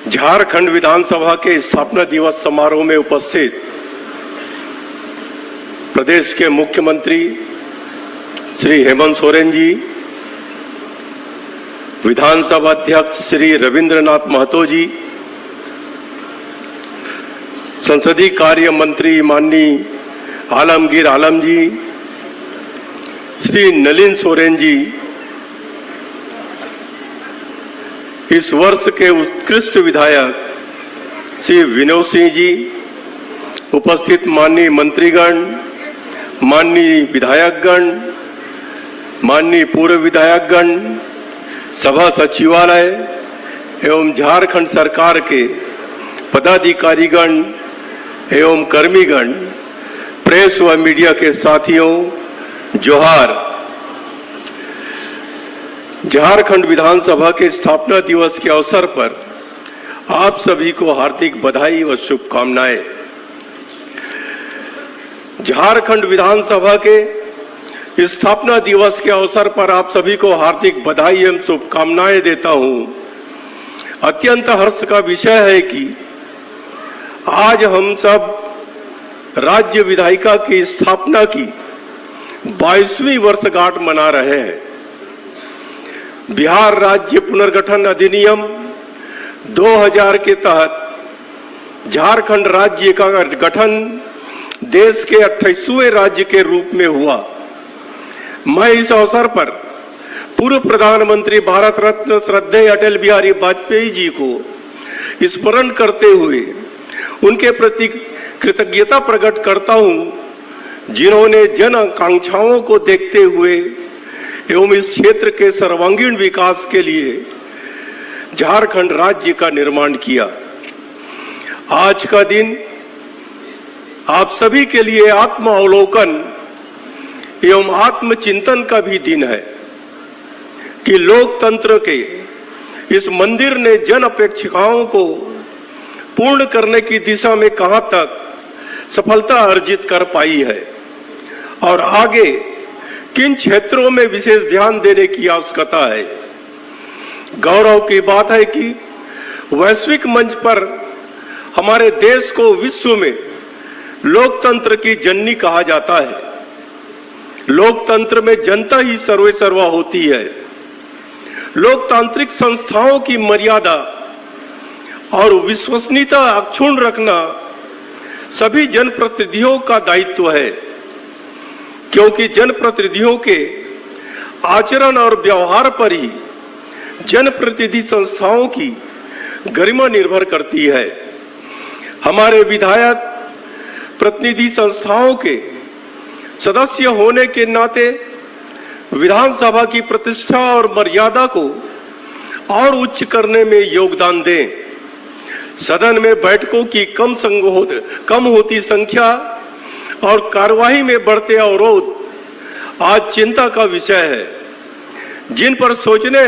झारखंड विधानसभा के स्थापना दिवस समारोह में उपस्थित प्रदेश के मुख्यमंत्री श्री हेमंत सोरेन जी, विधानसभा अध्यक्ष श्री रविंद्रनाथ महतो जी, संसदीय कार्य मंत्री माननीय आलमगीर आलम जी, श्री नलिन सोरेन जी, इस वर्ष के उत्कृष्ट विधायक श्री विनोद सिंह जी, उपस्थित माननीय मंत्रीगण, माननीय विधायकगण, माननीय पूर्व विधायकगण, सभा सचिवालय एवं झारखंड सरकार के पदाधिकारीगण एवं कर्मीगण, प्रेस व मीडिया के साथियों, जोहार। झारखंड विधानसभा के स्थापना दिवस के अवसर पर आप सभी को हार्दिक बधाई व शुभकामनाएं। झारखंड विधानसभा के स्थापना दिवस के अवसर पर आप सभी को हार्दिक बधाई एवं शुभकामनाएं देता हूं। अत्यंत हर्ष का विषय है कि आज हम सब राज्य विधायिका की स्थापना की 22वीं वर्षगांठ मना रहे हैं। बिहार राज्य पुनर्गठन अधिनियम 2000 के तहत झारखंड राज्य का गठन देश के 28वें राज्य के रूप में हुआ। मैं इस अवसर पर पूर्व प्रधानमंत्री भारत रत्न श्रद्धेय अटल बिहारी वाजपेयी जी को स्मरण करते हुए उनके प्रति कृतज्ञता प्रकट करता हूं, जिन्होंने जन आकांक्षाओं को देखते हुए एवं इस क्षेत्र के सर्वांगीण विकास के लिए झारखंड राज्य का निर्माण किया। आज का दिन आप सभी के लिए आत्म अवलोकन एवं आत्मचिंतन का भी दिन है कि लोकतंत्र के इस मंदिर ने जन अपेक्षाओं को पूर्ण करने की दिशा में कहां तक सफलता अर्जित कर पाई है और आगे किन क्षेत्रों में विशेष ध्यान देने की आवश्यकता है। गौरव की बात है कि वैश्विक मंच पर हमारे देश को विश्व में लोकतंत्र की जननी कहा जाता है। लोकतंत्र में जनता ही सर्वेसर्वा होती है। लोकतांत्रिक संस्थाओं की मर्यादा और विश्वसनीयता अक्षुण्ण रखना सभी जनप्रतिनिधियों का दायित्व है, क्योंकि जनप्रतिनिधियों के आचरण और व्यवहार पर ही जनप्रतिनिधि संस्थाओं की गरिमा निर्भर करती है। हमारे विधायक प्रतिनिधि संस्थाओं के सदस्य होने के नाते विधानसभा की प्रतिष्ठा और मर्यादा को और उच्च करने में योगदान दें। सदन में बैठकों की कम होती संख्या और कार्यवाही में बढ़ते अवरोध आज चिंता का विषय है, जिन पर सोचने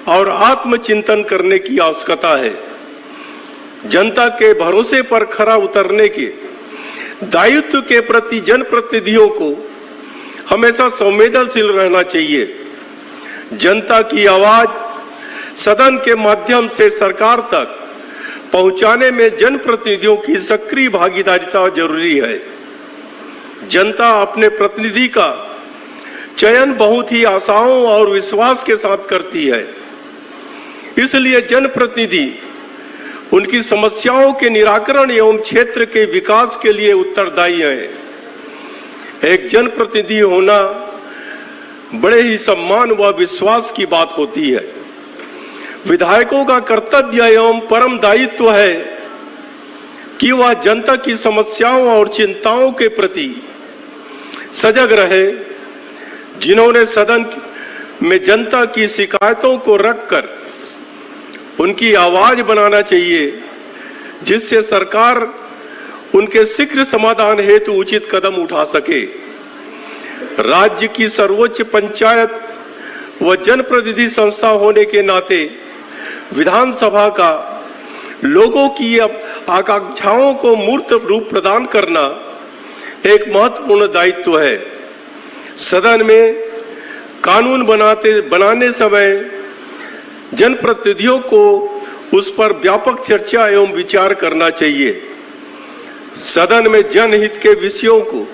और आत्मचिंतन करने की आवश्यकता है। जनता के भरोसे पर खरा उतरने के दायित्व के प्रति जनप्रतिनिधियों को हमेशा संवेदनशील रहना चाहिए। जनता की आवाज सदन के माध्यम से सरकार तक पहुंचाने में जनप्रतिनिधियों की सक्रिय भागीदारिता जरूरी है। जनता अपने प्रतिनिधि का चयन बहुत ही आशाओं और विश्वास के साथ करती है। इसलिए जनप्रतिनिधि उनकी समस्याओं के निराकरण एवं क्षेत्र के विकास के लिए उत्तरदायी है। एक जनप्रतिनिधि होना बड़े ही सम्मान व विश्वास की बात होती है। विधायकों का कर्तव्य एवं परम दायित्व है कि वह जनता की समस्याओं और चिंताओं के प्रति सजग रहे। जिन्होंने सदन में जनता की शिकायतों को रखकर उनकी आवाज बनाना चाहिए, जिससे सरकार उनके शीघ्र समाधान हेतु उचित कदम उठा सके। राज्य की सर्वोच्च पंचायत व जनप्रतिनिधि संस्था होने के नाते विधानसभा का लोगों की आकांक्षाओं को मूर्त रूप प्रदान करना एक महत्वपूर्ण दायित्व है। सदन में कानून बनाने समय जनप्रतिनिधियों को उस पर व्यापक चर्चा एवं विचार करना चाहिए। सदन में जनहित के विषयों को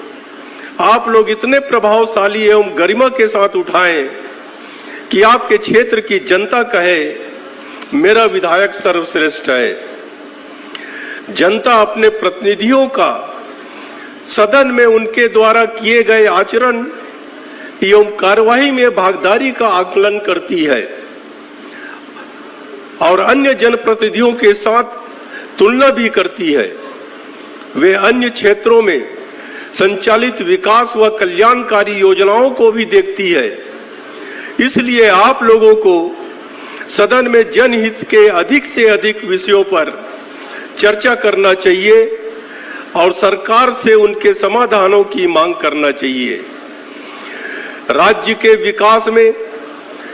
आप लोग इतने प्रभावशाली एवं गरिमा के साथ उठाएं कि आपके क्षेत्र की जनता कहे मेरा विधायक सर्वश्रेष्ठ है। जनता अपने प्रतिनिधियों का सदन में उनके द्वारा किए गए आचरण एवं कार्यवाही में भागीदारी का आकलन करती है और अन्य जनप्रतिनिधियों के साथ तुलना भी करती है। वे अन्य क्षेत्रों में संचालित विकास व कल्याणकारी योजनाओं को भी देखती है। इसलिए आप लोगों को सदन में जनहित के अधिक से अधिक विषयों पर चर्चा करना चाहिए और सरकार से उनके समाधानों की मांग करना चाहिए। राज्य के विकास में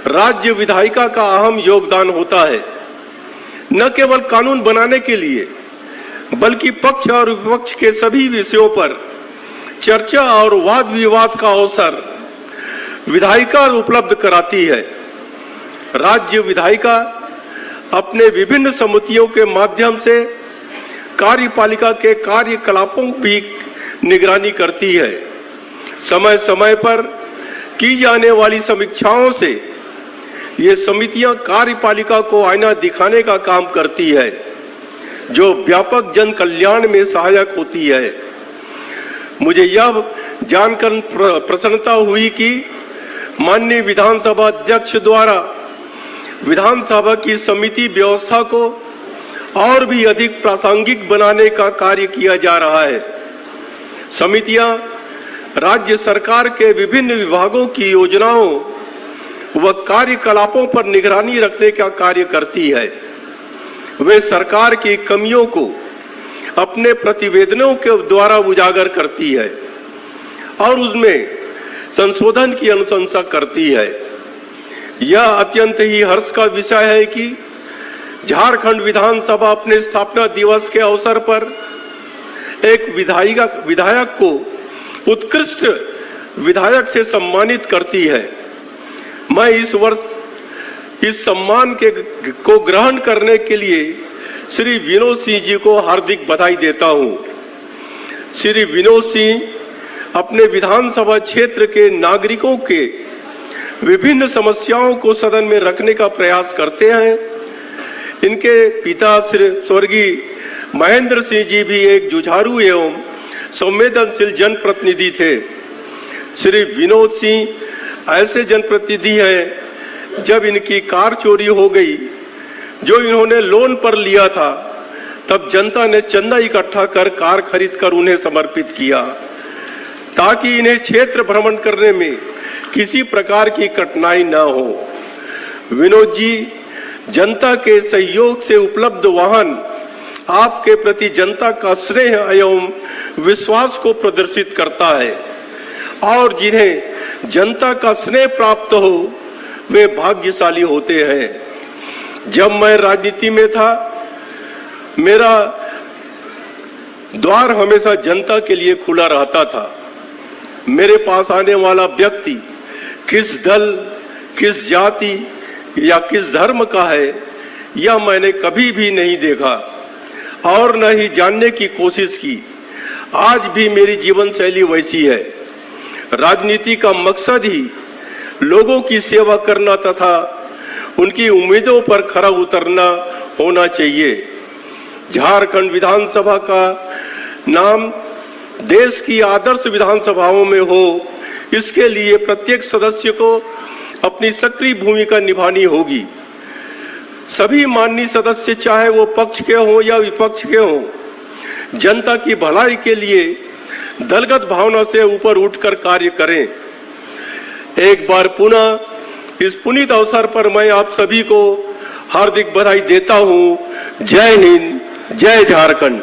राज्य विधायिका का अहम योगदान होता है, न केवल कानून बनाने के लिए बल्कि पक्ष और विपक्ष के सभी विषयों पर चर्चा और वाद विवाद का अवसर विधायिका उपलब्ध कराती है। राज्य विधायिका अपने विभिन्न समितियों के माध्यम से कार्यपालिका के कार्यकलापों की निगरानी करती है। समय समय पर की जाने वाली समीक्षाओं से ये समितियां कार्यपालिका को आईना दिखाने का काम करती है, जो व्यापक जन कल्याण में सहायक होती है। मुझे यह जानकर प्रसन्नता हुई कि माननीय विधानसभा अध्यक्ष द्वारा विधानसभा की समिति व्यवस्था को और भी अधिक प्रासंगिक बनाने का कार्य किया जा रहा है। समितियां राज्य सरकार के विभिन्न विभागों की योजनाओं व कार्यकलापों पर निगरानी रखने का कार्य करती है। वे सरकार की कमियों को अपने प्रतिवेदनों के द्वारा उजागर करती है और उसमें संशोधन की अनुशंसा करती है। यह अत्यंत ही हर्ष का विषय है कि झारखंड विधानसभा अपने स्थापना दिवस के अवसर पर एक विधायक को उत्कृष्ट विधायक से सम्मानित करती है। मैं इस वर्ष इस सम्मान को ग्रहण करने के लिए श्री विनोद सिंह जी को हार्दिक बधाई देता हूं। श्री विनोद सिंह अपने विधानसभा क्षेत्र के नागरिकों के विभिन्न समस्याओं को सदन में रखने का प्रयास करते हैं। इनके पिता श्री स्वर्गीय महेंद्र सिंह जी भी एक जुझारू एवं संवेदनशील जनप्रतिनिधि थे। श्री विनोद सिंह ऐसे जनप्रतिनिधि हैं, जब इनकी कार चोरी हो गई जो इन्होंने लोन पर लिया था, तब जनता ने चंदा इकट्ठा कर कार खरीदकर उन्हें समर्पित किया ताकि इन्हें क्षेत्र भ्रमण करने में किसी प्रकार की कठिनाई न हो। विनोद जी जनता के सहयोग से उपलब्ध वाहन आपके प्रति जनता का स्नेह एवं विश्वास को प्रदर्शित करता है और जिन्हें जनता का स्नेह प्राप्त हो वे भाग्यशाली होते हैं। जब मैं राजनीति में था, मेरा द्वार हमेशा जनता के लिए खुला रहता था। मेरे पास आने वाला व्यक्ति किस दल, किस जाति या किस धर्म का है, यह मैंने कभी भी नहीं देखा और न ही जानने की कोशिश की। आज भी मेरी जीवन शैली वैसी है। राजनीति का मकसद ही लोगों की सेवा करना तथा उनकी उम्मीदों पर खरा उतरना होना चाहिए। झारखंड विधानसभा का नाम देश की आदर्श विधानसभाओं में हो, इसके लिए प्रत्येक सदस्य को अपनी सक्रिय भूमिका निभानी होगी। सभी माननीय सदस्य, चाहे वो पक्ष के हों या विपक्ष के हों, जनता की भलाई के लिए दलगत भावना से ऊपर उठकर कार्य करें। एक बार पुनः इस पुनीत अवसर पर मैं आप सभी को हार्दिक बधाई देता हूं। जय हिंद, जय झारखंड।